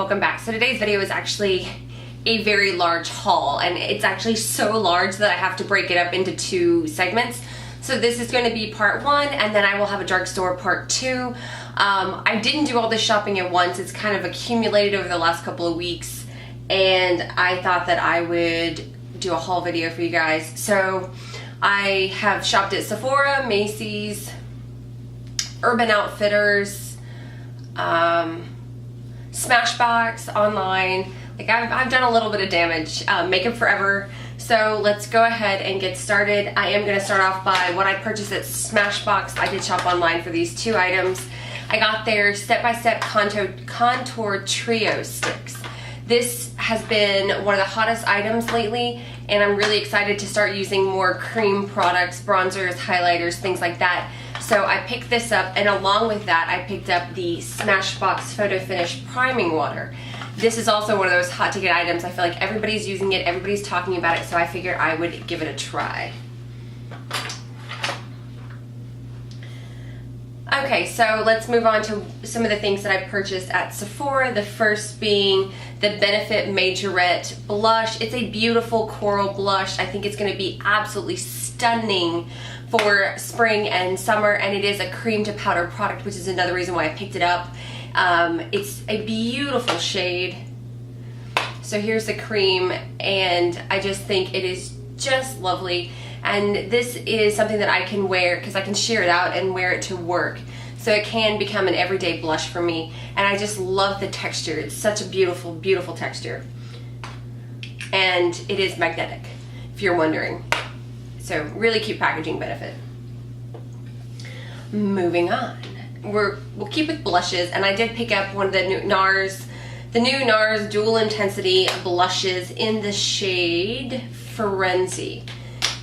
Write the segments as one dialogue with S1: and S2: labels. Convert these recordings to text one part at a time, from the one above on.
S1: welcome back. So today's video is actually a very large haul, and it's actually so large that I have to break it up into 2 segments. So this is going to be part 1, and then I will have a drugstore part 2. I didn't do all this shopping at once. It's kind of accumulated over the last couple of weeks, and I thought that I would do a haul video for you guys. So I have shopped at Sephora, Macy's, Urban Outfitters, Smashbox, online. Like I've done a little bit of damage. Makeup Forever. So let's go ahead and get started. I am going to start off by what I purchased at Smashbox. I did shop online for these 2 items. I got their step-by-step contour trio sticks. This has been one of the hottest items lately, and I'm really excited to start using more cream products, bronzers, highlighters, things like that. So I picked this up, and along with that I picked up the Smashbox Photo Finish Priming Water. This is also one of those hot ticket items. I feel like everybody's using it, everybody's talking about it, so I figured I would give it a try. Okay, so let's move on to some of the things that I purchased at Sephora. The first being the Benefit Majorette blush. It's a beautiful coral blush. I think it's going to be absolutely stunning for spring and summer, and it is a cream to powder product, which is another reason why I picked it up. It's a beautiful shade. So here's the cream, and I just think it is just lovely. And this is something that I can wear because I can sheer it out and wear it to work. So it can become an everyday blush for me. And I just love the texture. It's such a beautiful, beautiful texture. And it is magnetic, if you're wondering. So really cute packaging, Benefit. Moving on. We'll keep with blushes, and I did pick up one of the new NARS Dual Intensity blushes in the shade Frenzy.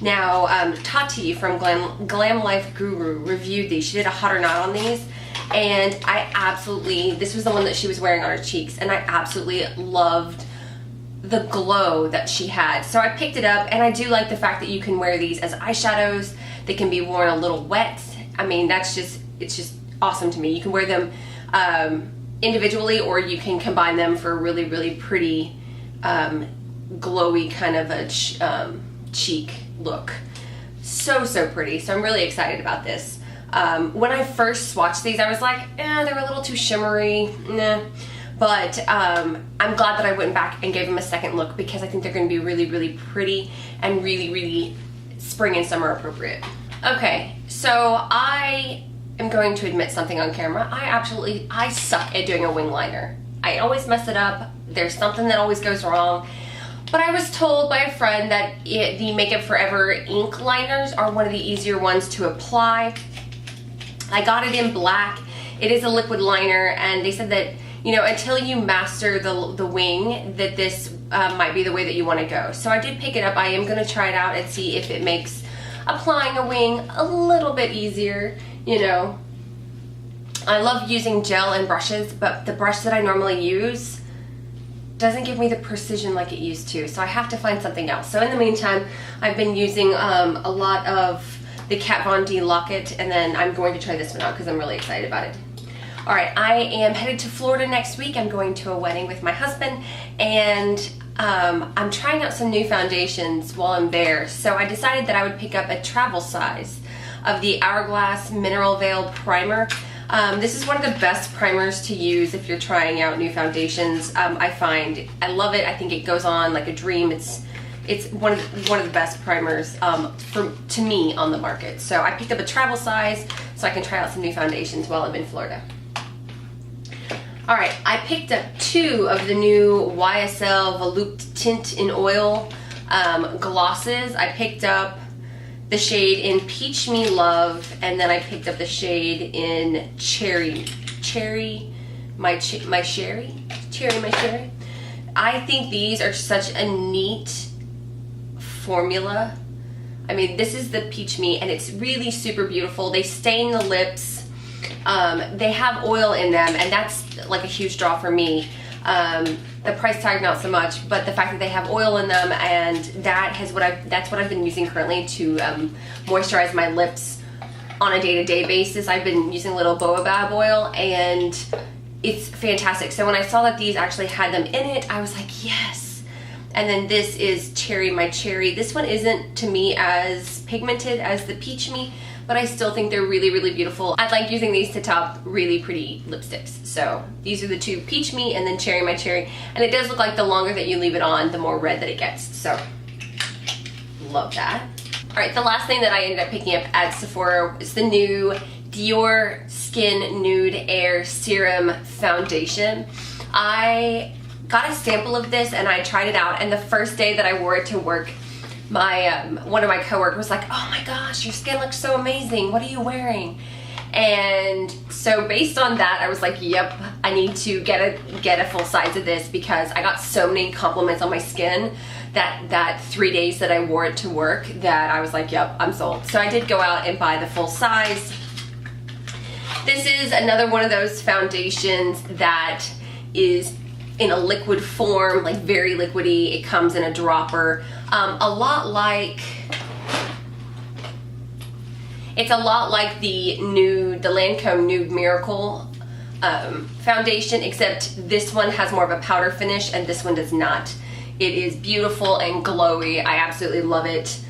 S1: Now, Tati from Glam Life Guru reviewed these. She did a hot or not on these, and this was the one that she was wearing on her cheeks, and I absolutely loved the glow that she had. So I picked it up, and I do like the fact that you can wear these as eyeshadows. They can be worn a little wet. I mean, it's just awesome to me. You can wear them individually, or you can combine them for a really, really pretty glowy kind of a cheek look. So pretty. So I'm really excited about this. When I first swatched these, I was like, they were a little too shimmery, nah. But I'm glad that I went back and gave them a second look, because I think they're going to be really, really pretty and really, really spring and summer appropriate. Okay, so I am going to admit something on camera. I suck at doing a wing liner. I always mess it up. There's something that always goes wrong. But I was told by a friend that the Makeup Forever ink liners are one of the easier ones to apply. I got it in black. It is a liquid liner, and they said that, you know, until you master the wing, that this might be the way that you want to go. So I did pick it up. I am going to try it out and see if it makes applying a wing a little bit easier. You know, I love using gel and brushes, but the brush that I normally use doesn't give me the precision like it used to, so I have to find something else. So in the meantime, I've been using a lot of the Kat Von D Locket, and then I'm going to try this one out because I'm really excited about it. Alright, I am headed to Florida next week. I'm going to a wedding with my husband, and I'm trying out some new foundations while I'm there. So I decided that I would pick up a travel size of the Hourglass Mineral Veil Primer. This is one of the best primers to use if you're trying out new foundations. I love it. I think it goes on like a dream. It's one of the best primers to me on the market. So I picked up a travel size so I can try out some new foundations while I'm in Florida. Alright, I picked up 2 of the new YSL Volupte Tint in Oil glosses. I picked up the shade in Peach Me Love, and then I picked up the shade in Cherry My Sherry. I think these are such a neat formula. I mean, this is the Peach Me, and it's really super beautiful. They stain the lips. They have oil in them, and that's like a huge draw for me. The price tag not so much, but the fact that they have oil in them, and that's what I've been using currently to moisturize my lips on a day-to-day basis. I've been using a little Baobab oil, and it's fantastic. So when I saw that these actually had them in it, I was like, yes. And then this is Cherry My Cherry. This one isn't, to me, as pigmented as the Peach Me, but I still think they're really, really beautiful. I like using these to top really pretty lipsticks. So these are the two, Peach Me and then Cherry My Cherry. And it does look like the longer that you leave it on, the more red that it gets. So love that. All right, the last thing that I ended up picking up at Sephora is the new Dior Skin Nude Air Serum Foundation. I got a sample of this and I tried it out, and the first day that I wore it to work, my one of my coworkers was like, oh my gosh, your skin looks so amazing, what are you wearing? And so based on that, I was like, yep, I need to get a full size of this, because I got so many compliments on my skin that 3 days that I wore it to work that I was like, yep, I'm sold. So I did go out and buy the full size. This is another one of those foundations that is in a liquid form, like very liquidy. It comes in a dropper. It's a lot like the Lancome Nude Miracle foundation, except this one has more of a powder finish and this one does not. It is beautiful and glowy. I absolutely love it.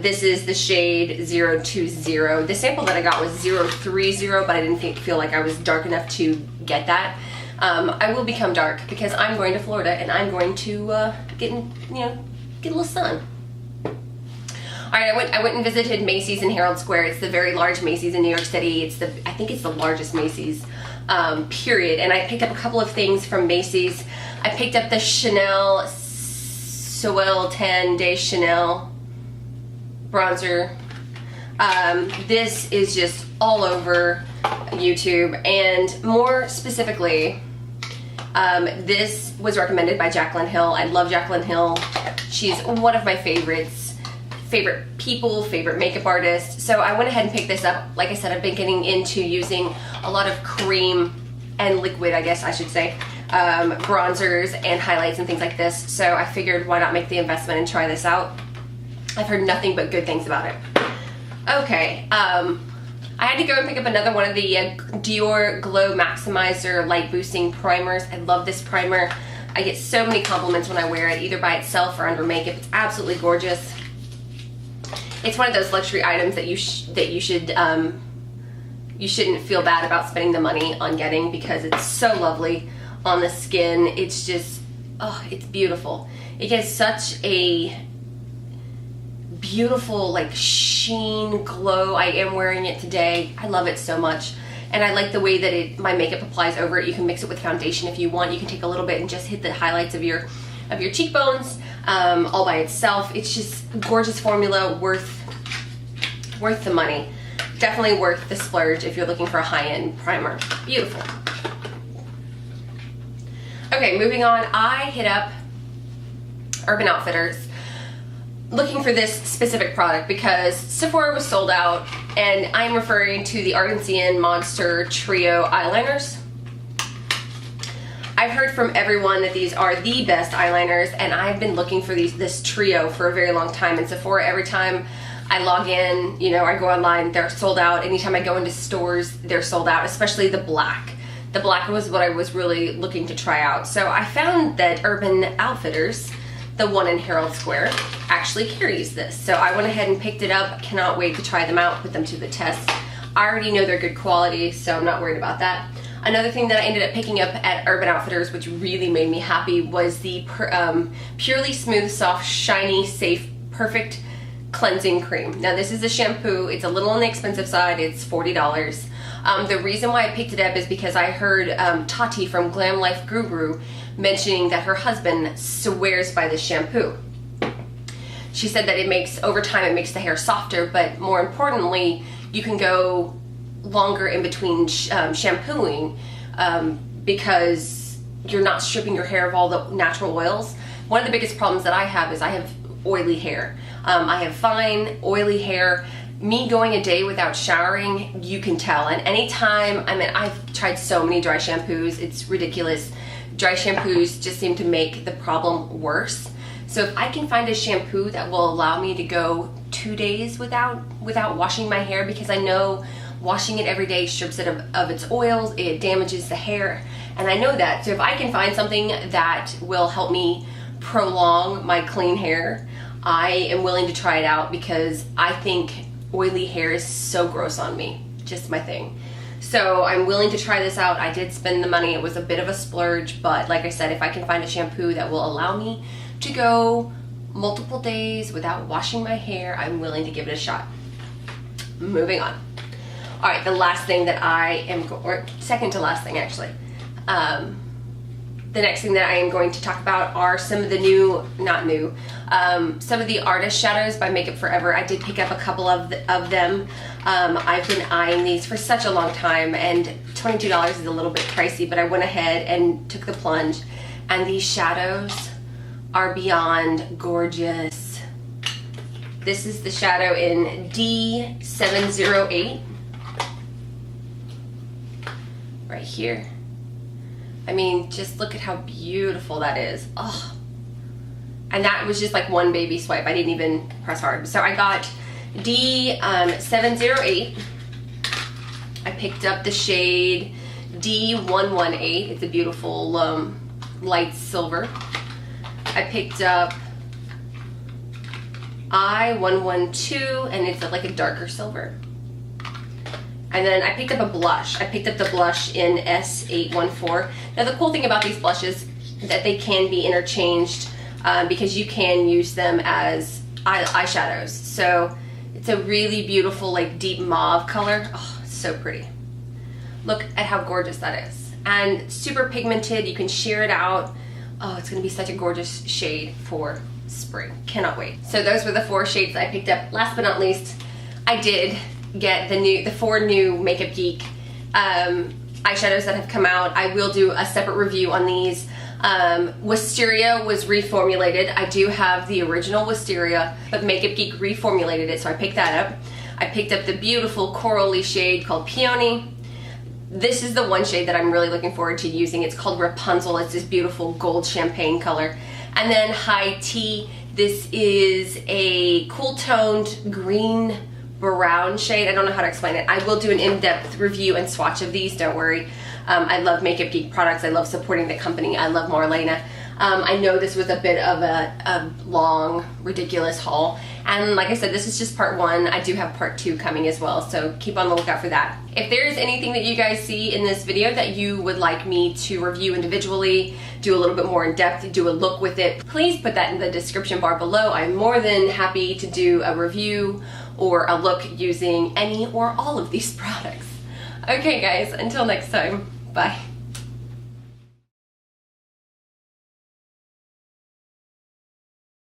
S1: This is the shade 020. The sample that I got was 030, but I didn't feel like I was dark enough to get that. I will become dark because I'm going to Florida and I'm going to get a little sun. All right, I went and visited Macy's in Herald Square. It's the very large Macy's in New York City. I think it's the largest Macy's, period. And I picked up a couple of things from Macy's. I picked up the Chanel Soel Tan de Chanel bronzer. This is just all over YouTube, and more specifically, this was recommended by Jaclyn Hill. I love Jaclyn Hill. She's one of my favorite makeup artists. So I went ahead and picked this up. Like I said, I've been getting into using a lot of cream and liquid, I guess I should say, bronzers and highlights and things like this. So I figured, why not make the investment and try this out? I've heard nothing but good things about it. Okay, I had to go and pick up another one of the Dior Glow Maximizer Light Boosting Primers. I love this primer. I get so many compliments when I wear it, either by itself or under makeup. It's absolutely gorgeous. It's one of those luxury items that you shouldn't feel bad about spending the money on getting, because it's so lovely on the skin. It's just, oh, it's beautiful. It gets such a beautiful like sheen glow. I am wearing it today. I love it so much, and I like the way that my makeup applies over it. You can mix it with foundation if you want. You can take a little bit and just hit the highlights of your cheekbones all by itself. It's just gorgeous formula, worth the money. Definitely worth the splurge if you're looking for a high-end primer. Beautiful. Okay, moving on. I hit up Urban Outfitters looking for this specific product because Sephora was sold out, and I'm referring to the Argentine Monster Trio eyeliners. I've heard from everyone that these are the best eyeliners, and I've been looking for this trio for a very long time. And Sephora, every time I log in, I go online, they're sold out. Anytime I go into stores, they're sold out, especially the black. The black was what I was really looking to try out. So I found that Urban Outfitters, the one in Herald Square, actually carries this. So I went ahead and picked it up. Cannot wait to try them out, put them to the test. I already know they're good quality, so I'm not worried about that. Another thing that I ended up picking up at Urban Outfitters, which really made me happy, was the Purely Smooth, Soft, Shiny, Safe, Perfect Cleansing Cream. Now this is a shampoo. It's a little on the expensive side. It's $40. The reason why I picked it up is because I heard Tati from Glam Life Guru mentioning that her husband swears by this shampoo. She said that over time it makes the hair softer, but more importantly, you can go longer in between shampooing because you're not stripping your hair of all the natural oils. One of the biggest problems that I have is I have oily hair. I have fine, oily hair. Me going a day without showering, you can tell. And anytime, I've tried so many dry shampoos, it's ridiculous. Dry shampoos just seem to make the problem worse. So if I can find a shampoo that will allow me to go 2 days without washing my hair, because I know washing it every day strips it of its oils, it damages the hair, and I know that. So if I can find something that will help me prolong my clean hair, I am willing to try it out, because I think oily hair is so gross on me. Just my thing. So I'm willing to try this out. I did spend the money. It was a bit of a splurge, but like I said, if I can find a shampoo that will allow me to go multiple days without washing my hair, I'm willing to give it a shot. Moving on. All right, the last thing that I am, or second to last thing actually, the next thing that I am going to talk about are some of the new, some of the Artist Shadows by Makeup Forever. I did pick up a couple of them. I've been eyeing these for such a long time, and $22 is a little bit pricey, but I went ahead and took the plunge, and these shadows are beyond gorgeous. This is the shadow in D708. Right here. I mean, just look at how beautiful that is. Oh. And that was just like one baby swipe. I didn't even press hard. So I got D708. I picked up the shade D118. It's a beautiful light silver. I picked up I112, and it's like a darker silver. And then I picked up a blush. I picked up the blush in S814. Now the cool thing about these blushes is that they can be interchanged because you can use them as eyeshadows. So it's a really beautiful, like, deep mauve color. Oh, it's so pretty. Look at how gorgeous that is. And super pigmented. You can sheer it out. Oh, it's gonna be such a gorgeous shade for spring. Cannot wait. So those were the 4 shades I picked up. Last but not least, I did get the 4 new Makeup Geek eyeshadows that have come out. I will do a separate review on these. Wisteria was reformulated. I do have the original Wisteria, but Makeup Geek reformulated it, so I picked that up. I picked up the beautiful corally shade called Peony. This is the one shade that I'm really looking forward to using. It's called Rapunzel. It's this beautiful gold champagne color. And then High Tea. This is a cool toned green brown shade. I don't know how to explain it. I will do an in-depth review and swatch of these, don't worry. I love Makeup Geek products. I love supporting the company. I love Marlena. I know this was a bit of a long, ridiculous haul. And like I said, this is just part 1. I do have part 2 coming as well, so keep on the lookout for that. If there is anything that you guys see in this video that you would like me to review individually, do a little bit more in depth, do a look with it, please put that in the description bar below. I'm more than happy to do a review or a look using any or all of these products. Okay guys, until next time, bye.